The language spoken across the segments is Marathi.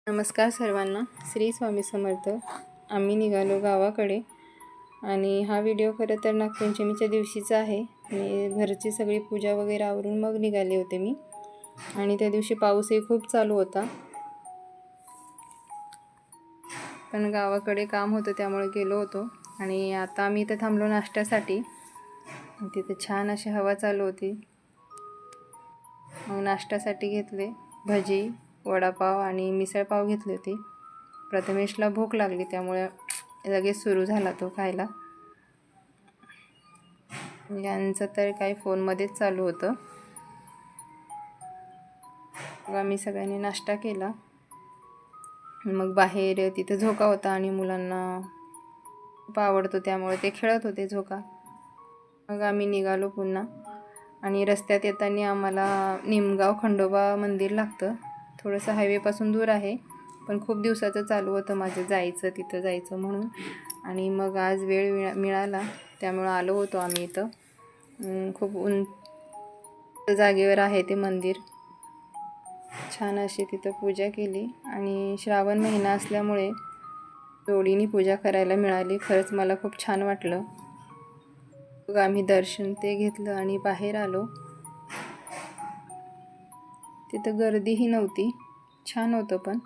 नमस्कार सर्वांना. श्री स्वामी समर्थ. आम्ही निघालो गावाकडे आणि हा व्हिडिओ खरं तर नागपंचमीच्या दिवशीचा आहे. आणि घरची सगळी पूजा वगैरे आवरून मग निघाले होते मी. आणि त्या दिवशी पाऊसही खूप चालू होता, पण गावाकडे काम होतं त्यामुळे गेलो होतो. आणि आता आम्ही इथं थांबलो नाश्त्यासाठी. तिथे छान अशी हवा चालू होती. मग नाश्त्यासाठी घेतले भजी, वडापाव आणि मिसळपाव घेतली होती. प्रथमेशला भूक लागली त्यामुळे लगेच सुरू झाला तो खायला. यांचं तर काही फोनमध्येच चालू होतं. मग आम्ही सगळ्यांनी नाश्ता केला. मग बाहेर तिथे झोका होता आणि मुलांना खूप आवडतो त्यामुळे ते खेळत होते झोका. मग आम्ही निघालो पुन्हा. आणि रस्त्यात येताना आम्हाला निमगाव खंडोबा मंदिर लागतं. थोडंसं हायवेपासून दूर आहे, पण खूप दिवसाचं चालू होतं माझं तिथं जायचं म्हणून. आणि मग आज वेळ मिळाला त्यामुळं आलो होतो आम्ही इथं. खूप उंच जागेवर आहे ते मंदिर. छान अशी तिथं पूजा केली आणि श्रावण महिना असल्यामुळे जोडीने पूजा करायला मिळाली. खरंच मला खूप छान वाटलं. मग आम्ही दर्शन ते घेतलं आणि बाहेर आलो. तिथं गर्दीही नव्हती, छान होतं पण.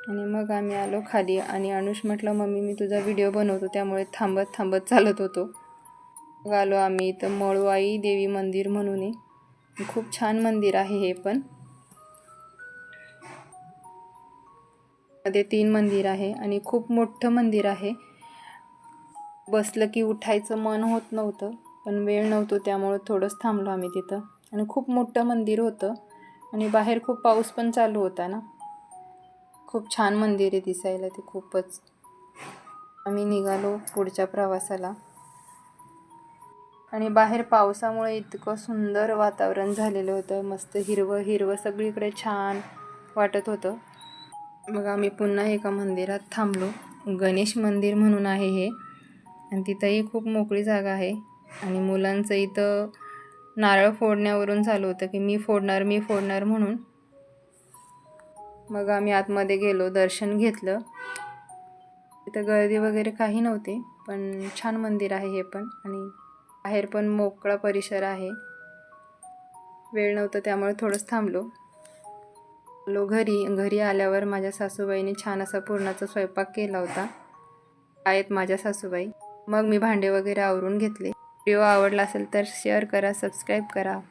आणि मग आम्ही आलो खाली आणि अनुष म्हटलं मम्मी मी तुझा व्हिडिओ बनवतो, त्यामुळे थांबत थांबत चालत होतो. मग आलो आम्ही इथं मळवाई देवी मंदिर म्हणून आहे. खूप छान मंदिर आहे हे पण. मध्ये 3 मंदिर आहे आणि खूप मोठं मंदिर आहे. बसलं की उठायचं मन होत नव्हतं, पण वेळ नव्हतो त्यामुळे थोडंच थांबलो आम्ही तिथं. आणि खूप मोठं मंदिर होतं आणि बाहेर खूप पाऊस पण चालू होता ना. खूप छान मंदिर आहे दिसायला ते खूपच. आम्ही निघालो पुढच्या प्रवासाला. आणि बाहेर पावसामुळे इतकं सुंदर वातावरण झालेलं होतं. मस्त हिरवं हिरवं सगळीकडे छान वाटत होतं. मग आम्ही पुन्हा एका मंदिरात थांबलो. गणेश मंदिर म्हणून आहे हे. आणि तिथंही खूप मोकळी जागा आहे. आणि मुलांचं इथं नारळ फोडण्यावरून चालू होतं की मी फोडणार म्हणून. मग आम्ही आतमध्ये गेलो, दर्शन घेतलं. तिथं गर्दी वगैरे काही नव्हती, पण छान मंदिर आहे हे पण. आणि बाहेर पण मोकळा परिसर आहे. वेळ नव्हता त्यामुळे थोडंच थांबलो. घरी आल्यावर माझ्या सासूबाईने छान असा पुरणाचा स्वयंपाक केला होता. आहेत माझ्या सासूबाई. मग मी भांडे वगैरे आवरून घेतले. व्हिडिओ आवडला असेल तर शेअर करा, सबस्क्राईब करा.